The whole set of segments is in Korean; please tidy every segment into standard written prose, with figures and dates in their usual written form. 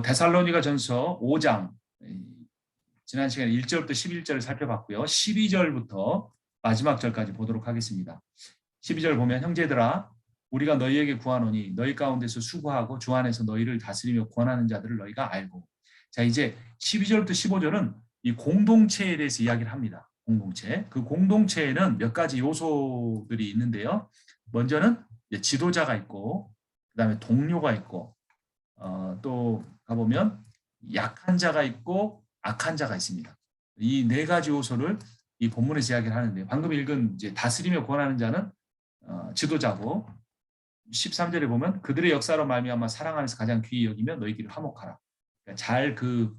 데살로니가전서 5장 지난 시간에 1절부터 11절을 살펴봤고요. 12절부터 마지막 절까지 보도록 하겠습니다. 12절 보면 형제들아 우리가 너희에게 구하노니 너희 가운데서 수고하고 주 안에서 너희를 다스리며 권하는 자들을 너희가 알고. 자, 이제 12절부터 15절은 이 공동체에 대해서 이야기를 합니다. 공동체. 그 공동체에는 몇 가지 요소들이 있는데요. 먼저는 지도자가 있고 그다음에 동료가 있고 또 가보면 약한 자가 있고 악한 자가 있습니다. 이 네 가지 요소를 이 본문에서 이야기를 하는데 방금 읽은 이제 다스리며 권하는 자는 지도자고 13절에 보면 그들의 역사로 말미암아 사랑 안에서 가장 귀히 여기며 너희끼리 화목하라. 그러니까 잘 그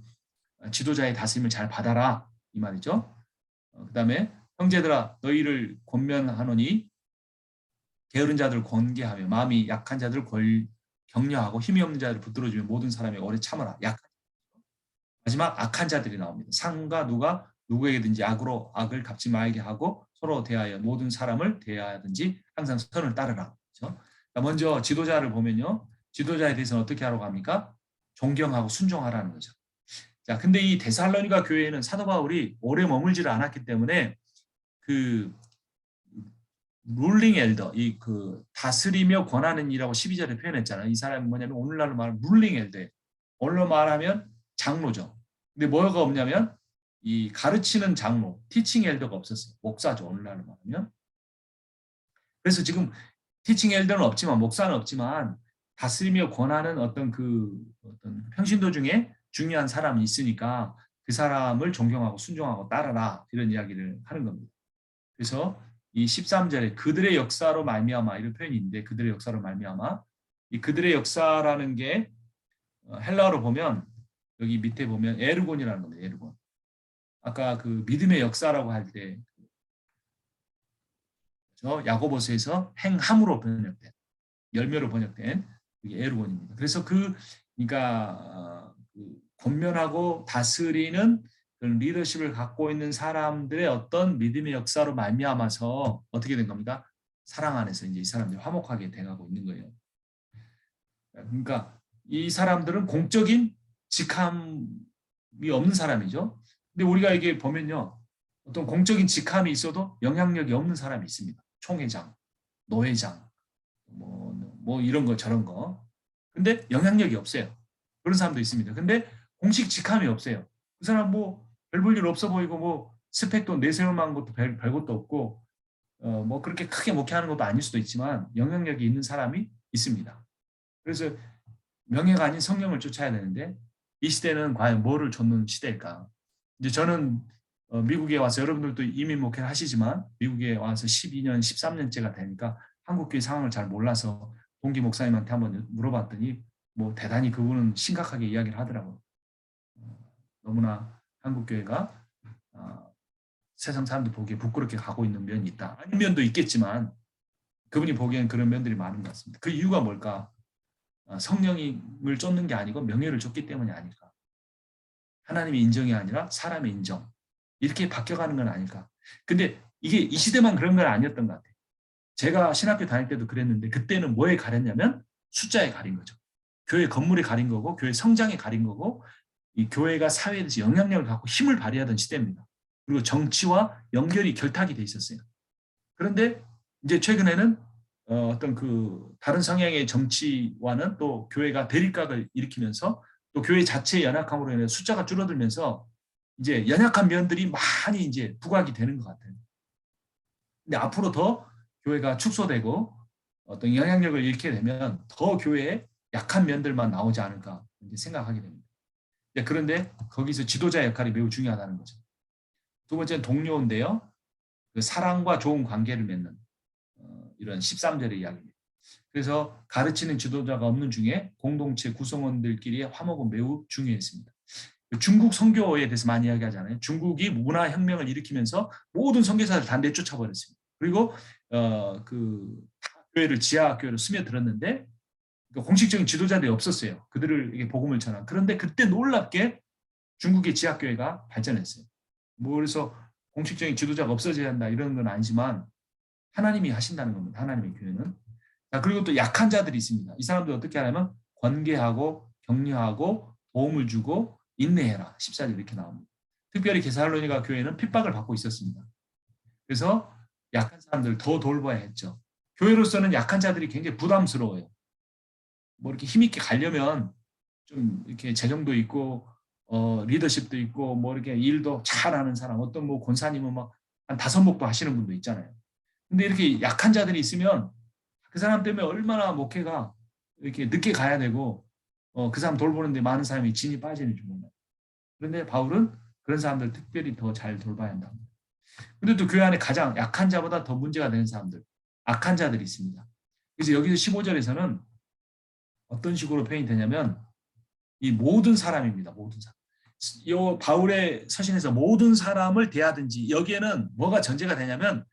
지도자의 다스림을 잘 받아라 이 말이죠. 그다음에 형제들아 너희를 권면하노니 게으른 자들을 권계하며 마음이 약한 자들을 격려하고 힘이 없는 자들을 붙들어주며 모든 사람이 오래 참으라. 마지막 악한 자들이 나옵니다. 상과 누가 누구에게든지 악을 갚지 말게 하고 서로 대하여 모든 사람을 대하든지 항상 선을 따르라. 그렇죠? 먼저 지도자를 보면요. 지도자에 대해서는 어떻게 하라고 합니까? 존경하고 순종하라는 거죠. 자, 근데 이 데살로니가 교회에는 사도 바울이 오래 머물지를 않았기 때문에 그 룰링 엘더, 이 그 다스리며 권하는 이라고 12절에 표현했잖아요. 이 사람은 뭐냐면 오늘날로 말하면 룰링 엘더. 오늘로 말하면 장로죠. 근데 뭐가 없냐면 이 가르치는 장로, 티칭 엘더가 없었어요. 목사죠. 오늘날로 말하면. 그래서 지금 티칭 엘더는 없지만 목사는 없지만 다스리며 권하는 어떤 평신도 중에 중요한 사람이 있으니까 그 사람을 존경하고 순종하고 따르라 이런 이야기를 하는 겁니다. 그래서 이 13절에 그들의 역사로 말미암아 이런 표현이 있는데 그들의 역사로 말미암아 이 그들의 역사라는 게 헬라어로 보면 여기 밑에 보면 에르곤이라는 겁니다. 에르곤. 아까 그 믿음의 역사라고 할 때 야고보서에서 행함으로 번역된 열매로 번역된 그게 에르곤입니다. 그래서 그러니까 권면하고 다스리는 그런 리더십을 갖고 있는 사람들의 어떤 믿음의 역사로 말미암아서 어떻게 된 겁니까? 사랑 안에서 이제 이 사람들이 화목하게 돼가고 있는 거예요. 그러니까 이 사람들은 공적인 직함이 없는 사람이죠. 근데 우리가 이게 보면요. 어떤 공적인 직함이 있어도 영향력이 없는 사람이 있습니다. 총회장, 노회장, 뭐 이런 거 저런 거. 근데 영향력이 없어요. 그런 사람도 있습니다. 근데 공식 직함이 없어요. 그 사람 뭐 별 볼 일 없어 보이고 뭐 스펙도 내세울 만한 것도 별 것도 없고 뭐 그렇게 크게 목회하는 것도 아닐 수도 있지만 영향력이 있는 사람이 있습니다. 그래서 명예가 아닌 성령을 쫓아야 되는데 이 시대는 과연 뭐를 좇는 시대일까? 이제 저는 미국에 와서 여러분들도 이민 목회를 하시지만 미국에 와서 12년, 13년째가 되니까 한국교회 상황을 잘 몰라서 동기 목사님한테 한번 물어봤더니 뭐 대단히 그분은 심각하게 이야기를 하더라고요. 너무나 한국교회가 세상 사람들 보기에 부끄럽게 가고 있는 면이 있다. 아닌 면도 있겠지만 그분이 보기엔 그런 면들이 많은 것 같습니다. 그 이유가 뭘까? 성령을 쫓는 게 아니고 명예를 쫓기 때문이 아닐까. 하나님의 인정이 아니라 사람의 인정. 이렇게 바뀌어가는 건 아닐까. 근데 이게 이 시대만 그런 건 아니었던 것 같아요. 제가 신학교 다닐 때도 그랬는데 그때는 뭐에 가렸냐면 숫자에 가린 거죠. 교회 건물에 가린 거고 교회 성장에 가린 거고 이 교회가 사회에서 영향력을 갖고 힘을 발휘하던 시대입니다. 그리고 정치와 연결이 결탁이 돼 있었어요. 그런데 이제 최근에는 어떤 다른 성향의 정치와는 또 교회가 대립각을 일으키면서 또 교회 자체의 연약함으로 인해 숫자가 줄어들면서 이제 연약한 면들이 많이 이제 부각이 되는 것 같아요. 근데 앞으로 더 교회가 축소되고 어떤 영향력을 잃게 되면 더 교회에 약한 면들만 나오지 않을까 이제 생각하게 됩니다. 그런데 거기서 지도자 역할이 매우 중요하다는 거죠. 두 번째는 동료인데요. 그 사랑과 좋은 관계를 맺는 이런 13절의 이야기입니다. 그래서 가르치는 지도자가 없는 중에 공동체 구성원들끼리의 화목은 매우 중요했습니다. 중국 선교에 대해서 많이 이야기하잖아요. 중국이 문화혁명을 일으키면서 모든 선교사를 다 내쫓아버렸습니다. 그리고 교회를 지하학교로 스며들었는데 공식적인 지도자들이 없었어요. 그들에게 복음을 전한. 그런데 그때 놀랍게 중국의 지하교회가 발전했어요. 뭐 그래서 공식적인 지도자가 없어져야 한다 이런 건 아니지만 하나님이 하신다는 겁니다. 하나님의 교회는. 자, 그리고 또 약한 자들이 있습니다. 이 사람들 어떻게 하냐면 권계하고 격려하고 도움을 주고 인내해라. 14절 이렇게 나옵니다. 특별히 게살로니가 교회는 핍박을 받고 있었습니다. 그래서 약한 사람들 더 돌봐야 했죠. 교회로서는 약한 자들이 굉장히 부담스러워요. 뭐 이렇게 힘있게 가려면 좀 이렇게 재정도 있고 리더십도 있고 뭐 이렇게 일도 잘하는 사람, 어떤 뭐 권사님은 막 한 5목도 하시는 분도 있잖아요. 근데 이렇게 약한 자들이 있으면 그 사람 때문에 얼마나 목회가 이렇게 늦게 가야 되고 그 사람 돌보는데 많은 사람이 진이 빠지는지 몰라요. 그런데 바울은 그런 사람들 특별히 더 잘 돌봐야 한다. 근데 또 교회 안에 가장 약한 자보다 더 문제가 되는 사람들, 악한 자들이 있습니다. 그래서 여기서 15절에서는 어떤 식으로 표현이 되냐면 이 모든 사람입니다. 모든 사람. 이 바울의 서신에서 모든 사람을 대하든지 여기에는 뭐가 전제가 되냐면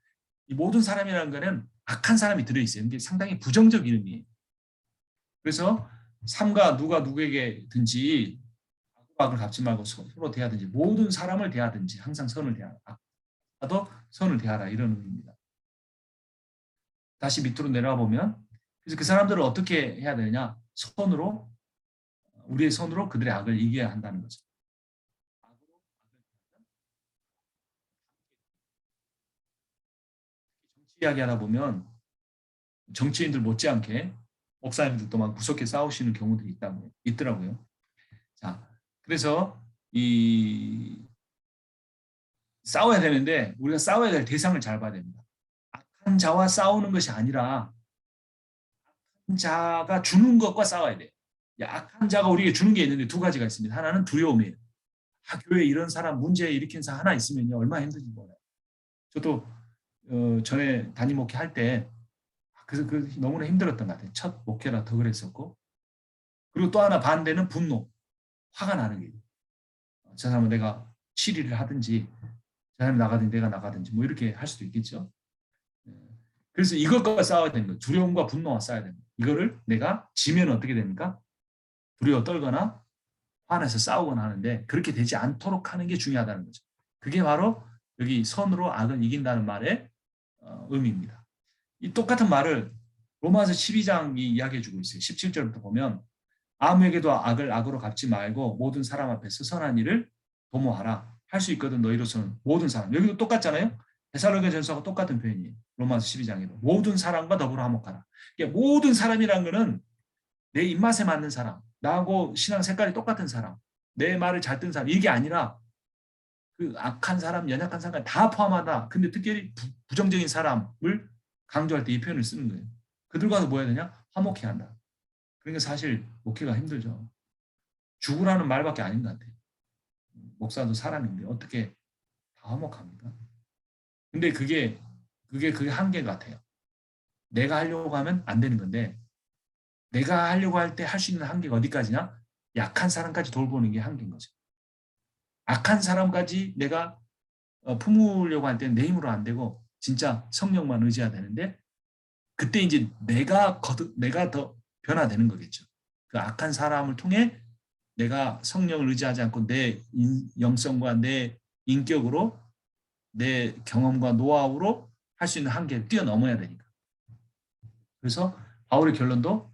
이 모든 사람이라는 거는 악한 사람이 들어있어요. 이게 상당히 부정적 이름이에요. 그래서 삼가 누가 누구에게든지 악을 갚지 말고 서로 대하든지 모든 사람을 대하든지 항상 선을 대하라. 악도 선을 대하라 이런 의미입니다. 다시 밑으로 내려가 보면 그래서 그 사람들을 어떻게 해야 되느냐? 선으로 우리의 손으로 그들의 악을 이겨야 한다는 거죠. 정치 이야기하다 보면 정치인들 못지않게 목사님들도 막 구석에 싸우시는 경우들이 있더라고요. 자, 그래서 이 싸워야 되는데 우리가 싸워야 될 대상을 잘 봐야 됩니다. 악한 자와 싸우는 것이 아니라 악한 자가 주는 것과 싸워야 돼요. 악한 자가 우리에게 주는 게 있는데 두 가지가 있습니다. 하나는 두려움이에요. 교회에 이런 사람 문제 일으킨 사람 하나 있으면요 얼마나 힘든지 몰라요. 저도 전에 담임 목회 할 때 그래서 너무나 힘들었던 것 같아요. 첫 목회라 더 그랬었고 그리고 또 하나 반대는 분노, 화가 나는 게 저 사람은 내가 시리를 하든지 저 사람이 나가든지 내가 나가든지 뭐 이렇게 할 수도 있겠죠. 그래서 이것과 싸워야 되는 거예요. 두려움과 분노와 싸워야 됩니다. 이거를 내가 지면 어떻게 됩니까? 두려워 떨거나 화내서 싸우거나 하는데 그렇게 되지 않도록 하는 게 중요하다는 거죠. 그게 바로 여기 선으로 악을 이긴다는 말의 의미입니다. 이 똑같은 말을 로마서 12장이 이야기해 주고 있어요. 17절부터 보면 아무에게도 악을 악으로 갚지 말고 모든 사람 앞에서 선한 일을 도모하라. 할 수 있거든 너희로서는 모든 사람. 여기도 똑같잖아요. 데살로니가전서가 똑같은 표현이에요. 로마서 12장에도 모든 사람과 더불어 화목하라. 모든 사람이라는 거는 내 입맛에 맞는 사람, 나하고 신앙 색깔이 똑같은 사람, 내 말을 잘 듣는 사람 이게 아니라 그 악한 사람, 연약한 사람 다 포함하다. 근데 특별히 부정적인 사람을 강조할 때 이 표현을 쓰는 거예요. 그들과도 뭐 해야 되냐? 화목해야 한다. 그러니까 사실 목회가 힘들죠. 죽으라는 말밖에 아닌 것 같아요. 목사도 사람인데 어떻게 다 화목합니까? 근데 그게 한계 같아요. 내가 하려고 하면 안 되는 건데 내가 하려고 할 때 할 수 있는 한계가 어디까지냐? 약한 사람까지 돌보는 게 한계인 거죠. 악한 사람까지 내가 품으려고 할 때는 내 힘으로 안 되고 진짜 성령만 의지해야 되는데 그때 이제 내가 더 변화되는 거겠죠. 그 악한 사람을 통해 내가 성령을 의지하지 않고 내 영성과 내 인격으로 내 경험과 노하우로 할 수 있는 한계를 뛰어넘어야 되니까. 그래서 바울의 결론도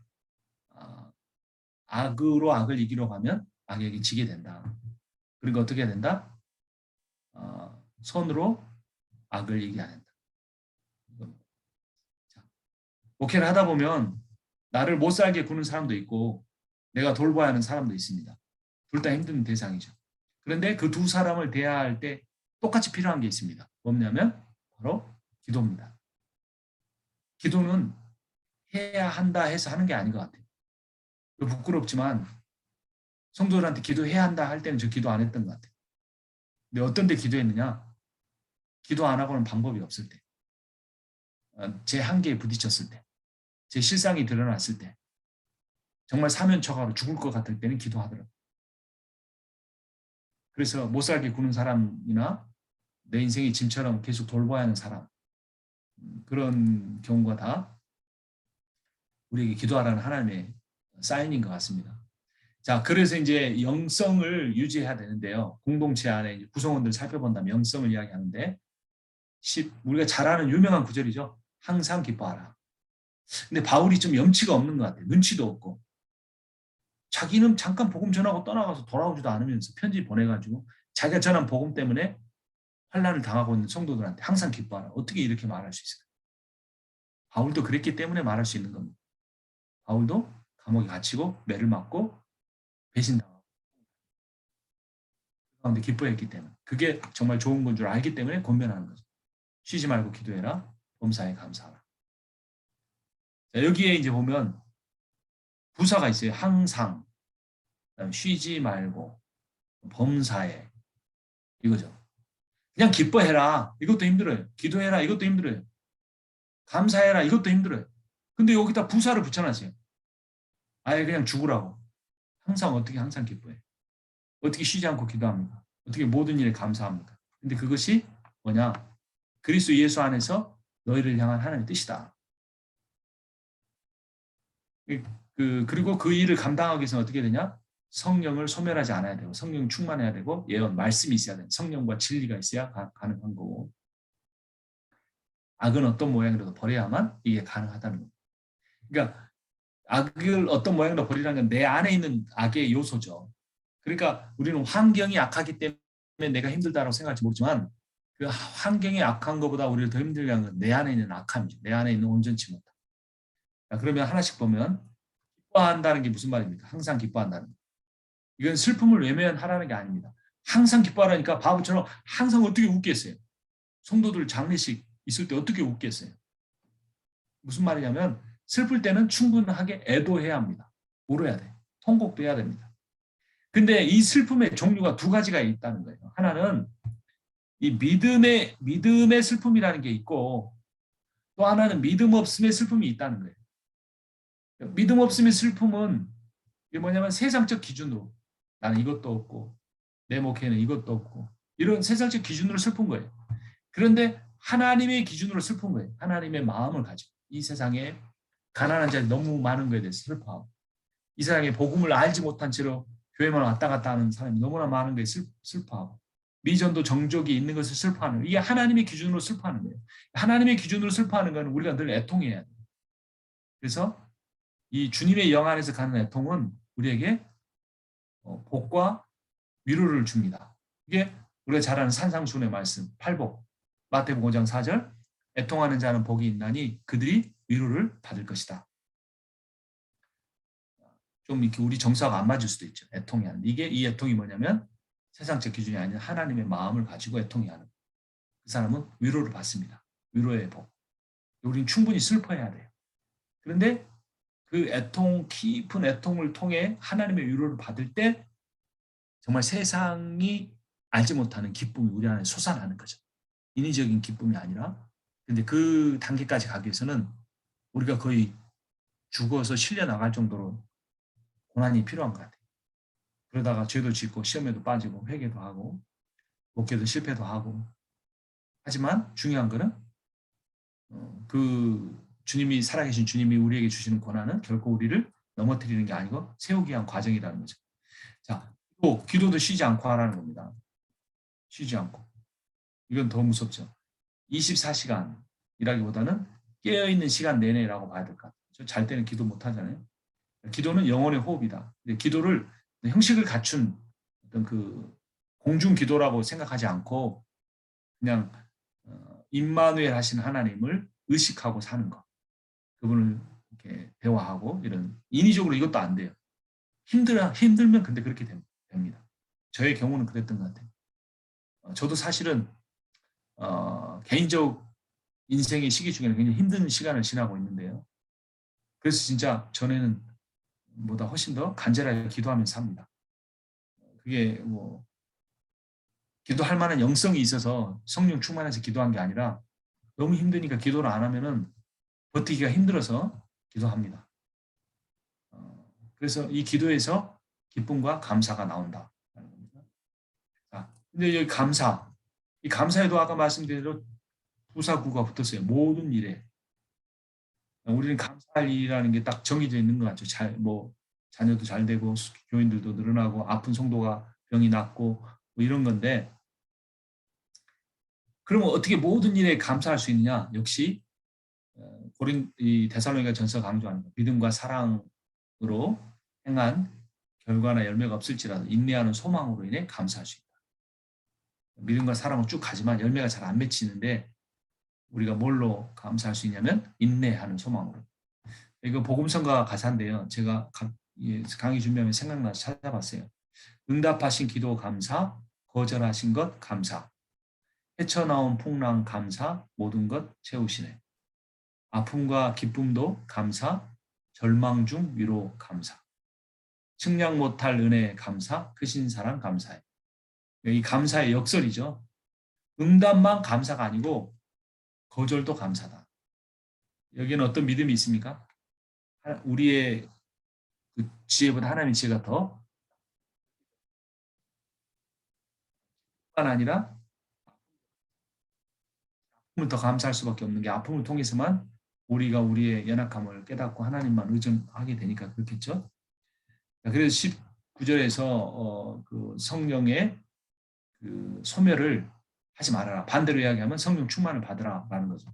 악으로 악을 이기려고 하면 악에게 지게 된다. 그리고 어떻게 해야 된다? 손으로 악을 이겨야 된다. 목회를 하다 보면 나를 못 살게 구는 사람도 있고 내가 돌봐야 하는 사람도 있습니다. 둘 다 힘든 대상이죠. 그런데 그 두 사람을 대할 때 똑같이 필요한 게 있습니다. 뭐냐면 바로 기도입니다. 기도는 해야 한다 해서 하는 게 아닌 것 같아요. 부끄럽지만 성도들한테 기도해야 한다 할 때는 저 기도 안 했던 것 같아요. 근데 어떤 데 기도했느냐? 기도 안 하고는 방법이 없을 때. 제 한계에 부딪혔을 때. 제 실상이 드러났을 때. 정말 사면초가로 죽을 것 같을 때는 기도하더라고요. 그래서 못 살게 구는 사람이나 내 인생의 짐처럼 계속 돌봐야 하는 사람 그런 경우가 다 우리에게 기도하라는 하나님의 사인인 것 같습니다. 자, 그래서 이제 영성을 유지해야 되는데요. 공동체 안에 이제 구성원들 살펴본다면 영성을 이야기하는데 우리가 잘 아는 유명한 구절이죠. 항상 기뻐하라. 근데 바울이 좀 염치가 없는 것 같아요. 눈치도 없고 자기는 잠깐 복음 전하고 떠나가서 돌아오지도 않으면서 편지 보내가지고 자기가 전한 복음 때문에 환난을 당하고 있는 성도들한테 항상 기뻐하라. 어떻게 이렇게 말할 수 있을까? 바울도 그랬기 때문에 말할 수 있는 겁니다. 바울도 감옥에 갇히고 매를 맞고 배신당하고 그 가운데 기뻐했기 때문에 그게 정말 좋은 건 줄 알기 때문에 권면하는 거죠. 쉬지 말고 기도해라. 범사에 감사하라. 자, 여기에 이제 보면 부사가 있어요. 항상, 쉬지 말고, 범사에 이거죠. 그냥 기뻐해라. 이것도 힘들어요. 기도해라. 이것도 힘들어요. 감사해라. 이것도 힘들어요. 근데 여기다 부사를 붙여놨어요. 아예 그냥 죽으라고. 항상 어떻게 항상 기뻐해. 어떻게 쉬지 않고 기도합니까? 어떻게 모든 일에 감사합니까? 근데 그것이 뭐냐? 그리스도 예수 안에서 너희를 향한 하나님의 뜻이다. 그리고 그 일을 감당하기 위해서는 어떻게 되냐? 성령을 소멸하지 않아야 되고 성령 충만해야 되고 예언, 말씀이 있어야 돼. 성령과 진리가 있어야 가능한 거고 악은 어떤 모양이라도 버려야만 이게 가능하다는 겁니다. 그러니까 악을 어떤 모양으로 버리라는 건 내 안에 있는 악의 요소죠. 그러니까 우리는 환경이 악하기 때문에 내가 힘들다라고 생각할지 모르지만 그 환경이 악한 것보다 우리를 더 힘들게 하는 건 내 안에 있는 악함이죠. 내 안에 있는 온전치 못함. 그러면 하나씩 보면 기뻐한다는 게 무슨 말입니까? 항상 기뻐한다는 거. 이건 슬픔을 외면하라는 게 아닙니다. 항상 기뻐하라니까 바보처럼 항상 어떻게 웃겠어요? 성도들 장례식 있을 때 어떻게 웃겠어요? 무슨 말이냐면 슬플 때는 충분하게 애도해야 합니다. 울어야 돼. 통곡도 해야 됩니다. 근데 이 슬픔의 종류가 두 가지가 있다는 거예요. 하나는 이 믿음의 슬픔이라는 게 있고 또 하나는 믿음 없음의 슬픔이 있다는 거예요. 믿음 없음의 슬픔은 이게 뭐냐면 세상적 기준으로 나는 이것도 없고 내 목회는 이것도 없고 이런 세상적 기준으로 슬픈 거예요. 그런데 하나님의 기준으로 슬픈 거예요. 하나님의 마음을 가지고 이 세상에 가난한 자들이 너무 많은 거에 대해서 슬퍼하고 이 세상에 복음을 알지 못한 채로 교회만 왔다 갔다 하는 사람이 너무나 많은 거에 슬퍼하고 미전도 정족이 있는 것을 슬퍼하는 거예요. 이게 하나님의 기준으로 슬퍼하는 거예요. 하나님의 기준으로 슬퍼하는 것은 우리가 늘 애통해야 돼요. 그래서 이 주님의 영 안에서 가는 애통은 우리에게 복과 위로를 줍니다. 이게 우리가 잘 아는 산상수훈의 말씀 8복 마태복음 5장 4절 애통하는 자는 복이 있나니 그들이 위로를 받을 것이다. 좀 이렇게 우리 정서가 안 맞을 수도 있죠. 애통이 하는. 이게 이 애통이 뭐냐면 세상적 기준이 아닌 하나님의 마음을 가지고 애통이 하는. 그 사람은 위로를 받습니다. 위로의 복. 우리는 충분히 슬퍼해야 돼요. 그런데 그 애통, 깊은 애통을 통해 하나님의 위로를 받을 때 정말 세상이 알지 못하는 기쁨이 우리 안에 솟아나는 거죠. 인위적인 기쁨이 아니라. 근데 그 단계까지 가기 위해서는 우리가 거의 죽어서 실려 나갈 정도로 고난이 필요한 것 같아요. 그러다가 죄도 짓고 시험에도 빠지고 회개도 하고 목회도 실패도 하고 하지만 중요한 거는 그 주님이 살아계신 주님이 우리에게 주시는 고난은 결코 우리를 넘어뜨리는 게 아니고 세우기 위한 과정이라는 거죠. 자, 또 기도도 쉬지 않고 하라는 겁니다. 쉬지 않고. 이건 더 무섭죠. 24시간이라기보다는 깨어있는 시간 내내라고 봐야 될 것 같아요. 잘 때는 기도 못 하잖아요. 기도는 영혼의 호흡이다. 기도를 형식을 갖춘 어떤 그 공중 기도라고 생각하지 않고 그냥 임마누엘 하신 하나님을 의식하고 사는 것. 그분을 이렇게 대화하고 이런 인위적으로 이것도 안 돼요. 힘들면 근데 그렇게 됩니다. 저의 경우는 그랬던 것 같아요. 저도 사실은 개인적 인생의 시기 중에는 굉장히 힘든 시간을 지나고 있는데요. 그래서 진짜 전에는 보다 훨씬 더 간절하게 기도하면서 삽니다. 그게 뭐 기도할 만한 영성이 있어서 성령 충만해서 기도한 게 아니라 너무 힘드니까 기도를 안 하면은 버티기가 힘들어서 기도합니다. 그래서 이 기도에서 기쁨과 감사가 나온다. 자, 근데 여기 감사, 이 감사에도 아까 말씀드린 대로 부사구가 붙었어요. 모든 일에. 우리는 감사할 일이라는 게 딱 정해져 있는 것 같죠. 뭐 자녀도 잘 되고 교인들도 늘어나고 아픈 성도가 병이 낫고 뭐 이런 건데 그러면 어떻게 모든 일에 감사할 수 있느냐? 역시 이 데살로니가 전서 강조하는 믿음과 사랑으로 행한 결과나 열매가 없을지라도 인내하는 소망으로 인해 감사할 수 있다. 믿음과 사랑은 쭉 가지만 열매가 잘 안 맺히는데 우리가 뭘로 감사할 수 있냐면 인내하는 소망으로. 이거 복음성가 가사인데요. 제가 강의 준비하면서 생각나서 찾아봤어요. 응답하신 기도 감사, 거절하신 것 감사, 헤쳐나온 풍랑 감사, 모든 것 채우시네. 아픔과 기쁨도 감사, 절망 중 위로 감사. 측량 못할 은혜 감사, 크신 사랑 감사해. 이 감사의 역설이죠. 응답만 감사가 아니고 거절도 감사다. 여기는 어떤 믿음이 있습니까? 우리의 그 지혜보다 하나님의 지혜가 더 뿐만 아니라 아픔을 더 감사할 수밖에 없는 게 아픔을 통해서만 우리가 우리의 연약함을 깨닫고 하나님만 의존하게 되니까 그렇겠죠. 그래서 19절에서 그 성령의 그 소멸을 하지 말아라. 반대로 이야기하면 성령 충만을 받으라라는 거죠.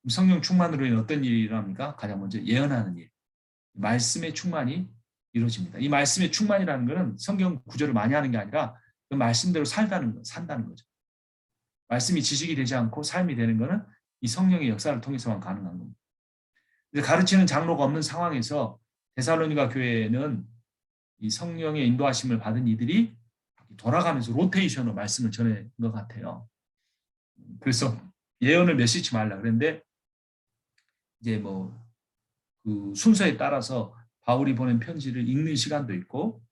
성령 충만으로 인해 어떤 일이 일어납니까? 가장 먼저 예언하는 일. 말씀의 충만이 이루어집니다. 이 말씀의 충만이라는 것은 성경 구절을 많이 하는 게 아니라 그 말씀대로 산다는 거죠. 말씀이 지식이 되지 않고 삶이 되는 것은 이 성령의 역사를 통해서만 가능한 겁니다. 가르치는 장로가 없는 상황에서 데살로니가 교회는 이 성령의 인도하심을 받은 이들이 돌아가면서 로테이션으로 말씀을 전한 것 같아요. 그래서 예언을 맺히지 말라 그랬는데 이제 뭐 그 순서에 따라서 바울이 보낸 편지를 읽는 시간도 있고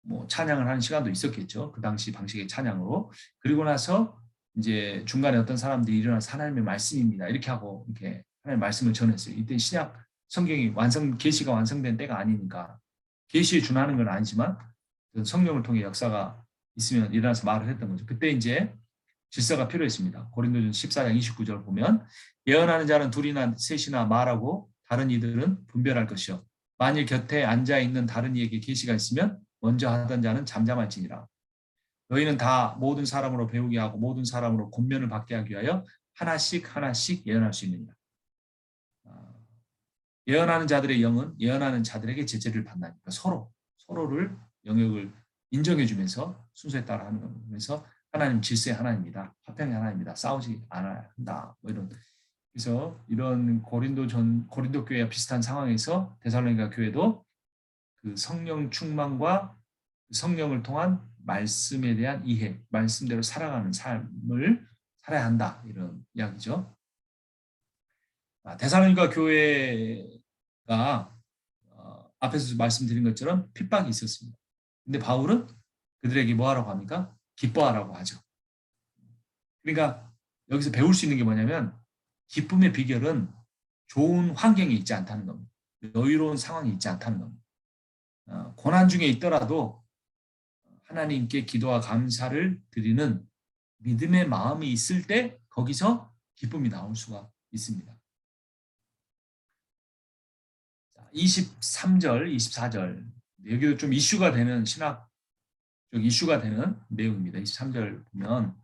뭐 찬양을 하는 시간도 있었겠죠. 그 당시 방식의 찬양으로. 그리고 나서 이제 중간에 어떤 사람들이 일어나서 하나님의 말씀입니다. 이렇게 하고 이렇게 하나님의 말씀을 전했어요. 이때 신약 성경이 계시가 완성된 때가 아니니까 계시에 준하는 건 아니지만 성령을 통해 역사가 있으면 일어나서 말을 했던 거죠. 그때 이제 질서가 필요했습니다. 고린도전 14장 29절 보면 예언하는 자는 둘이나 셋이나 말하고 다른 이들은 분별할 것이요. 만일 곁에 앉아있는 다른 이에게 계시가 있으면 먼저 하던 자는 잠잠할지니라. 너희는 다 모든 사람으로 배우게 하고 모든 사람으로 권면을 받게 하기 위하여 하나씩 하나씩 예언할 수 있느니라. 예언하는 자들의 영은 예언하는 자들에게 제재를 받나니까 서로를 영역을 인정해주면서 순서에 따라 하는 겁니다. 그래서 하나님 질서의 하나님이다. 화평의 하나님이다. 싸우지 않아야 한다. 뭐 그래서 이런 고린도 교회와 비슷한 상황에서 데살로니가 교회도 그 성령 충만과 성령을 통한 말씀에 대한 이해, 말씀대로 살아가는 삶을 살아야 한다. 이런 이야기죠. 데살로니가 교회가 앞에서 말씀드린 것처럼 핍박이 있었습니다. 근데 바울은 그들에게 뭐 하라고 합니까? 기뻐하라고 하죠. 그러니까 여기서 배울 수 있는 게 뭐냐면 기쁨의 비결은 좋은 환경이 있지 않다는 겁니다. 여유로운 상황이 있지 않다는 겁니다. 고난 중에 있더라도 하나님께 기도와 감사를 드리는 믿음의 마음이 있을 때 거기서 기쁨이 나올 수가 있습니다. 23절, 24절 여기도 좀 이슈가 되는 신학적 이슈가 되는 내용입니다. 23절 보면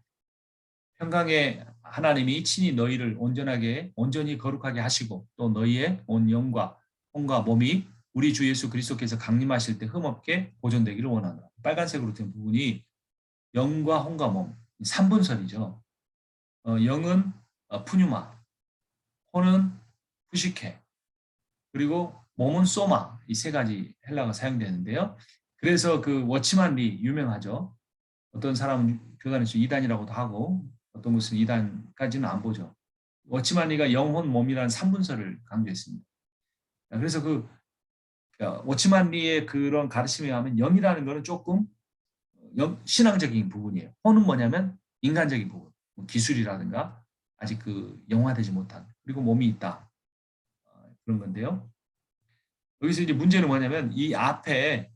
평강의 하나님이 친히 너희를 온전히 거룩하게 하시고 또 너희의 온 영과 혼과 몸이 우리 주 예수 그리스도께서 강림하실 때 흠없게 보존되기를 원하노라. 빨간색으로 된 부분이 영과 혼과 몸 3분설이죠. 영은 푸뉴마, 혼은 푸시케, 그리고 몸은 소마 이 세 가지 헬라어가 사용되는데요. 그래서 그 워치만리 유명하죠. 어떤 사람은 교단에서 2단이라고도 하고 어떤 곳은 2단까지는 안 보죠. 워치만리가 영혼 몸이라는 3분설을 강조했습니다. 그래서 그 워치만리의 그런 가르침에 의하면 영이라는 것은 조금 신앙적인 부분이에요. 혼은 뭐냐면 인간적인 부분, 기술이라든가 아직 그 영화되지 못한 그리고 몸이 있다 그런 건데요. 여기서 이제 문제는 뭐냐면 이 앞에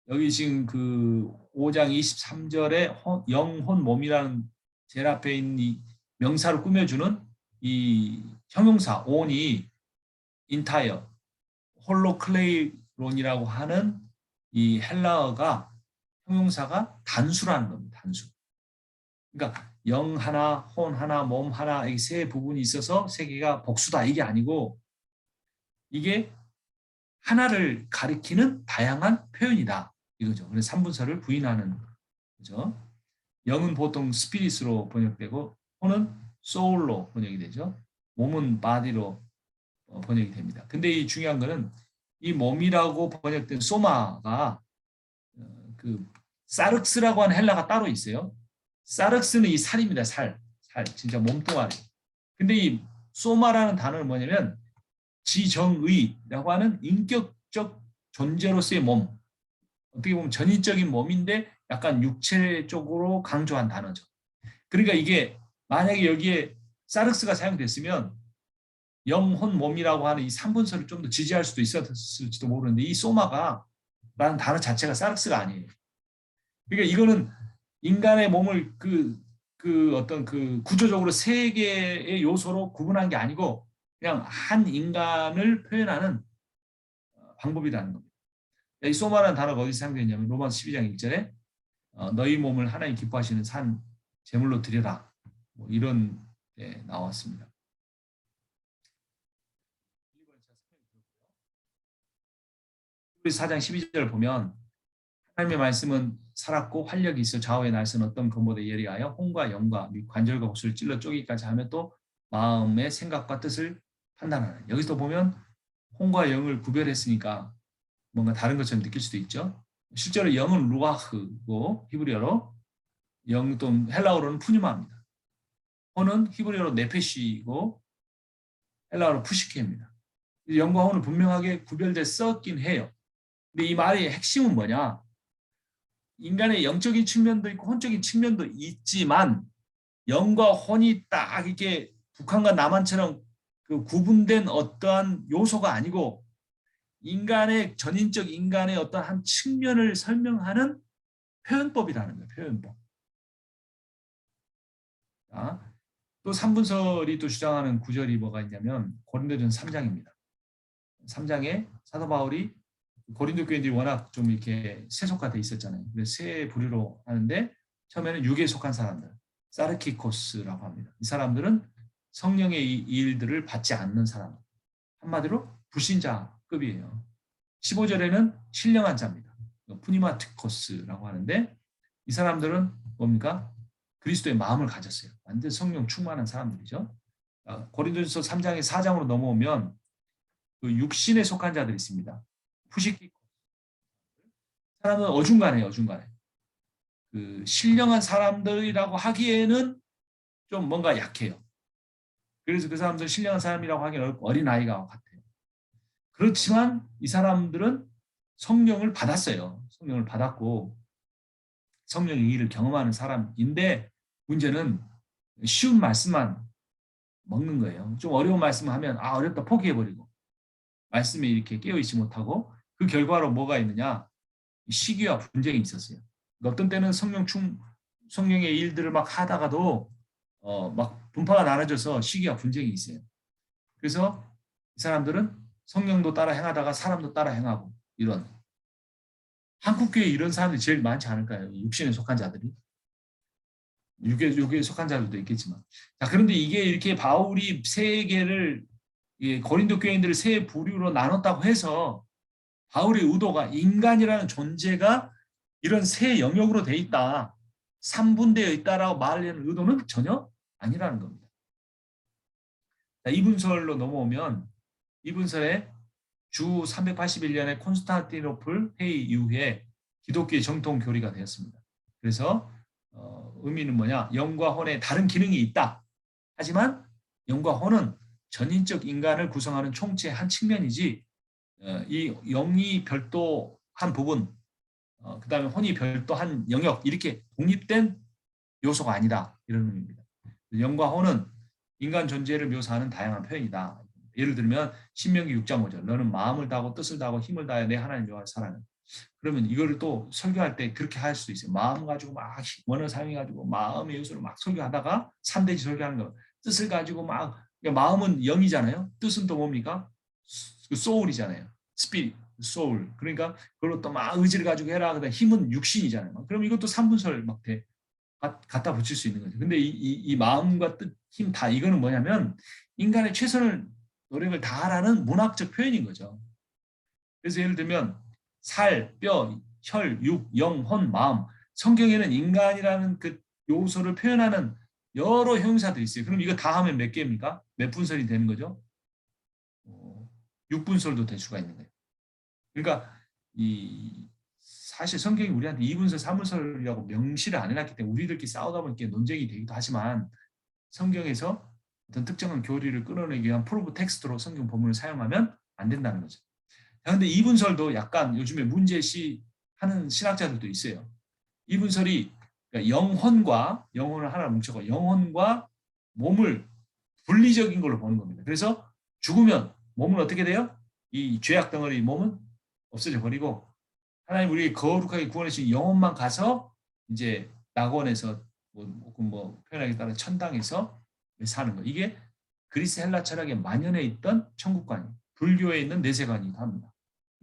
여기 지금 그 5장 23절에 영혼 몸이라는 제일 앞에 있는 이 명사로 꾸며주는 이 형용사 on이 entire, 홀로클레이론이라고 하는 이 헬라어가 형용사가 단수라는 겁니다. 단수. 그러니까 영 하나, 혼 하나, 몸 하나 이 세 부분이 있어서 세 개가 복수다 이게 아니고 이게 하나를 가리키는 다양한 표현이다. 이거죠. 그래서 삼분서를 부인하는 거죠. 영은 보통 스피릿으로 번역되고 혼은 소울로 번역이 되죠. 몸은 바디로 번역이 됩니다. 근데 이 중요한 거는 이 몸이라고 번역된 소마가 그 사륵스라고 하는 헬라가 따로 있어요. 사륵스는 이 살입니다. 살. 진짜 몸뚱아리. 근데 이 소마라는 단어는 뭐냐면 지정의라고 하는 인격적 존재로서의 몸. 어떻게 보면 전인적인 몸인데 약간 육체 쪽으로 강조한 단어죠. 그러니까 이게 만약에 여기에 사륵스가 사용됐으면 영혼 몸이라고 하는 이 삼분서를 좀 더 지지할 수도 있었을지도 모르는데 이 소마가 라는 단어 자체가 사륵스가 아니에요. 그러니까 이거는 인간의 몸을 어떤 그 구조적으로 세 개의 요소로 구분한 게 아니고 그냥 한 인간을 표현하는 방법이라는 겁니다. 이 소마라는 단어가 어디서 사용되냐면 로마서 12장 1절에 너희 몸을 하나님 기뻐하시는 산 제물로 드려라. 뭐 이런 데 나왔습니다. 4장 12절을 보면 하나님의 말씀은 살았고 활력이 있어 좌우의 날선 어떤 검보다 예리하여 혼과 영과 및 관절과 목술을 찔러 쪼기까지 하며 또 마음의 생각과 뜻을 판단하는. 여기서 보면 혼과 영을 구별했으니까 뭔가 다른 것처럼 느낄 수도 있죠. 실제로 영은 루아흐고 히브리어로 영 또는 헬라어로는 푸뉴마입니다. 혼은 히브리어로 네페시고 헬라어로 푸시케입니다. 영과 혼은 분명하게 구별됐었긴 해요. 근데 이 말의 핵심은 뭐냐? 인간의 영적인 측면도 있고 혼적인 측면도 있지만 영과 혼이 딱 이렇게 북한과 남한처럼 그 구분된 어떠한 요소가 아니고 인간의 전인적 인간의 어떤 한 측면을 설명하는 표현법이라는 거예요. 표현법. 자, 또 삼분설이 또 주장하는 구절이 뭐가 있냐면 고린도전서 3장입니다. 3장에 사도 바울이 고린도 교인들이 워낙 좀 이렇게 세속화돼 있었잖아요. 그래서 세 부류로 하는데 처음에는 육에 속한 사람들, 사르키코스라고 합니다. 이 사람들은 성령의 이 일들을 받지 않는 사람. 한마디로 불신자급이에요. 15절에는 신령한 자입니다. 푸니마티코스라고 하는데 이 사람들은 뭡니까? 그리스도의 마음을 가졌어요. 완전 성령 충만한 사람들이죠. 고린도전서 3장에 4장으로 넘어오면 그 육신에 속한 자들이 있습니다. 푸시키 사람은 어중간해요. 어중간해. 그 신령한 사람들이라고 하기에는 좀 뭔가 약해요. 그래서 그 사람들 신령한 사람이라고 하기는 어린아이가 같아요. 그렇지만 이 사람들은 성령을 받았어요. 성령을 받았고 성령의 일을 경험하는 사람인데 문제는 쉬운 말씀만 먹는 거예요. 좀 어려운 말씀을 하면 어렵다 포기해버리고 말씀에 이렇게 깨어있지 못하고 그 결과로 뭐가 있느냐 시기와 분쟁이 있었어요. 어떤 때는 성령의 일들을 막 하다가도 막 분파가 나눠져서 시기와 분쟁이 있어요. 그래서 이 사람들은 성령도 따라 행하다가 사람도 따라 행하고 이런 한국교회에 이런 사람들이 제일 많지 않을까요? 육신에 속한 자들이. 육에 속한 자들도 있겠지만. 자, 그런데 이게 이렇게 바울이 세 개를 고린도 교인들을 세 부류로 나눴다고 해서 바울의 의도가 인간이라는 존재가 이런 세 영역으로 돼 있다. 3분되어 있다라고 말하려는 의도는 전혀 아니라는 겁니다. 자, 이분설로 넘어오면 이분설에 주 381년에 콘스탄티노플 회의 이후에 기독교의 정통 교리가 되었습니다. 그래서 의미는 뭐냐? 영과 혼의 다른 기능이 있다. 하지만 영과 혼은 전인적 인간을 구성하는 총체의 한 측면이지 이 영이 별도 한 부분, 그 다음에 혼이 별도 한 영역 이렇게 독립된 요소가 아니다. 이런 의미입니다. 영과 혼은 인간 존재를 묘사하는 다양한 표현이다. 예를 들면 신명기 6장 5절 너는 마음을 다하고 뜻을 다하고 힘을 다해 내 하나님 여호와를 사랑하는. 그러면 이거를 또 설교할 때 그렇게 할 수도 있어요. 마음 가지고 막 원을 사용해가지고 마음의 요소를 막 설교하다가 3대지 설교하는 거. 뜻을 가지고 막 마음은 영이잖아요. 뜻은 또 뭡니까? 소울이잖아요. 스피릿, 소울. 그러니까 그걸로 또 막 의지를 가지고 해라. 그다음 힘은 육신이잖아요. 그럼 이것도 3분설 막 갖다 붙일 수 있는 거죠. 근데 이 마음과 뜻, 힘 다 이거는 뭐냐면 인간의 최선을 노력을 다하라는 문학적 표현인 거죠. 그래서 예를 들면 살, 뼈, 혈, 육, 영, 혼, 마음. 성경에는 인간이라는 그 요소를 표현하는 여러 형용사들이 있어요. 그럼 이거 다 하면 몇 개입니까? 몇 분설이 되는 거죠? 6분설도 될 수가 있는 거예요. 그러니까 이 사실 성경이 우리한테 2분설, 3분설이라고 명시를 안 해놨기 때문에 우리들끼리 싸우다 보니까 논쟁이 되기도 하지만 성경에서 어떤 특정한 교리를 끌어내기 위한 프로브 텍스트로 성경 본문을 사용하면 안 된다는 거죠. 그런데 2분설도 약간 요즘에 문제시 하는 신학자들도 있어요. 2분설이 그러니까 영혼을 하나 뭉쳐서 영혼과 몸을 분리적인 걸로 보는 겁니다. 그래서 죽으면 몸은 어떻게 돼요? 이 죄악 덩어리 몸은 없어져 버리고 하나님 우리 거룩하게 구원해 주신 영혼만 가서 이제 낙원에서 뭐 표현하기에 따라 천당에서 사는 거. 이게 그리스 헬라 철학에 만연해 있던 천국관이 불교에 있는 내세관이기도 합니다.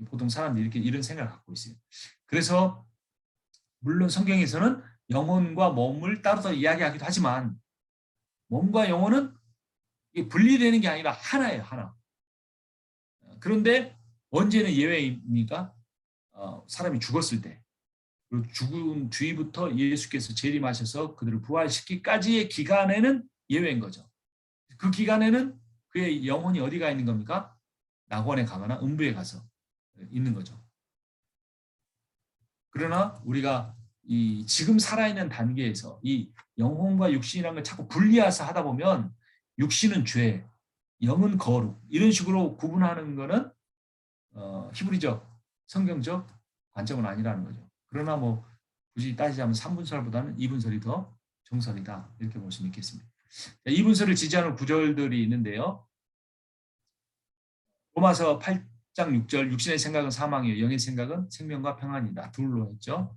보통 사람들이 이렇게 이런 생각을 갖고 있어요. 그래서 물론 성경에서는 영혼과 몸을 따로서 이야기하기도 하지만 몸과 영혼은 분리되는 게 아니라 하나예요, 하나. 그런데 언제는 예외입니까? 사람이 죽었을 때. 그리고 죽은 뒤부터 예수께서 재림하셔서 그들을 부활시키기까지의 기간에는 예외인 거죠. 그 기간에는 그의 영혼이 어디가 있는 겁니까? 낙원에 가거나 음부에 가서 있는 거죠. 그러나 우리가 이 지금 살아있는 단계에서 이 영혼과 육신이라는 걸 자꾸 분리해서 하다 보면 육신은 죄, 영은 거룩 이런 식으로 구분하는 거는 히브리적, 성경적 관점은 아니라는 거죠. 그러나 뭐 굳이 따지자면 3분설보다는 2분설이 더 정설이다 이렇게 볼 수 있겠습니다. 2분설을 지지하는 구절들이 있는데요. 로마서 8장 6절 육신의 생각은 사망이요 영의 생각은 생명과 평안이다. 둘로 했죠.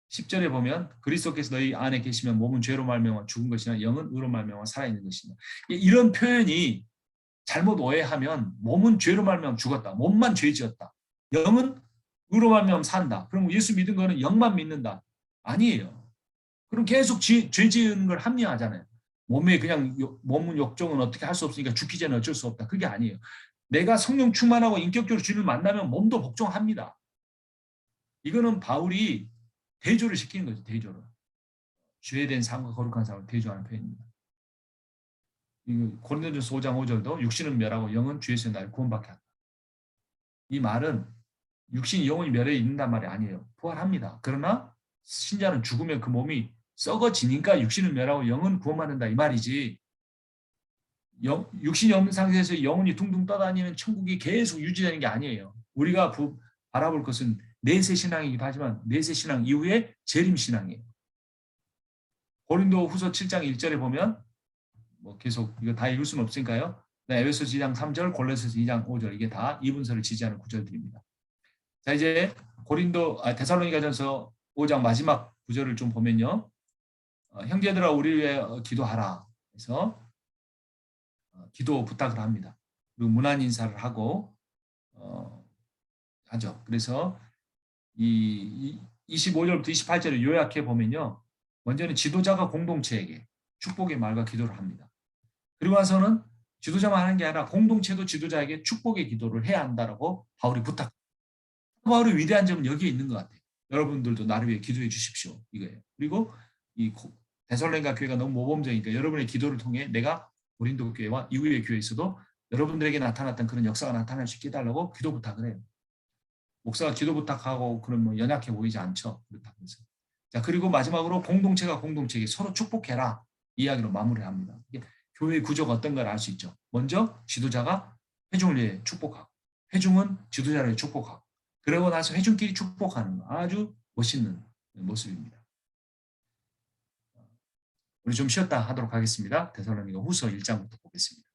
10절에 보면 그리스도께서 너희 안에 계시면 몸은 죄로 말미암아 죽은 것이나 영은 의로 말미암아 살아있는 것이다. 이런 표현이 잘못 오해하면 몸은 죄로 말미암아 죽었다. 몸만 죄 지었다. 영은 의로 말미암아 산다. 그럼 예수 믿은 거는 영만 믿는다. 아니에요. 그럼 계속 죄 지은 걸 합리화하잖아요. 몸에 그냥 몸은 욕정은 어떻게 할 수 없으니까 죽기 전에 어쩔 수 없다. 그게 아니에요. 내가 성령 충만하고 인격적으로 주님을 만나면 몸도 복종합니다. 이거는 바울이 대조를 시키는 거죠. 대조를. 죄된 삶과 거룩한 삶을 대조하는 표현입니다. 고린도전서 5장 5절도 육신은 멸하고 영은 주에서 날 구원받게 한다. 이 말은 육신이 영혼이 멸해 있는단 말이 아니에요. 부활합니다. 그러나 신자는 죽으면 그 몸이 썩어지니까 육신은 멸하고 영은 구원받는다 이 말이지. 육신이 없는 상태에서 영혼이 둥둥 떠다니는 천국이 계속 유지되는 게 아니에요. 우리가 바라볼 것은 내세 신앙이기도 하지만 내세 신앙 이후에 재림 신앙이에요. 고린도 후서 7장 1절에 보면 뭐 계속 이거 다 읽을 수는 없으니까요. 에베소서 2장 3절, 골로새서 2장 5절 이게 다 2분설을 지지하는 구절들입니다. 자 이제 데살로니가전서 5장 마지막 구절을 좀 보면요. 형제들아 우리 위해 기도하라. 그래서 기도 부탁을 합니다. 그리고 문안 인사를 하고 하죠. 그래서 이 25절부터 28절을 요약해 보면요. 먼저는 지도자가 공동체에게 축복의 말과 기도를 합니다. 그리고 나서는 지도자만 하는 게 아니라 공동체도 지도자에게 축복의 기도를 해야 한다라고 바울이 부탁합니다. 바울의 위대한 점은 여기에 있는 것 같아요. 여러분들도 나를 위해 기도해 주십시오. 이거예요. 그리고 이 데살로니가 교회가 너무 모범적이니까 여러분의 기도를 통해 내가 고린도 교회와 이후의 교회에서도 여러분들에게 나타났던 그런 역사가 나타날 수 있게 해달라고 기도 부탁을 해요. 목사가 기도 부탁하고 그런 뭐 연약해 보이지 않죠. 그렇다면서. 자 그리고 마지막으로 공동체가 공동체에게 서로 축복해라 이야기로 마무리합니다. 교회의 구조가 어떤 걸 알 수 있죠. 먼저 지도자가 회중을 위해 축복하고 회중은 지도자를 위해 축복하고 그러고 나서 회중끼리 축복하는 거 아주 멋있는 모습입니다. 우리 좀 쉬었다 하도록 하겠습니다. 데살로니가 후서 1장부터 보겠습니다.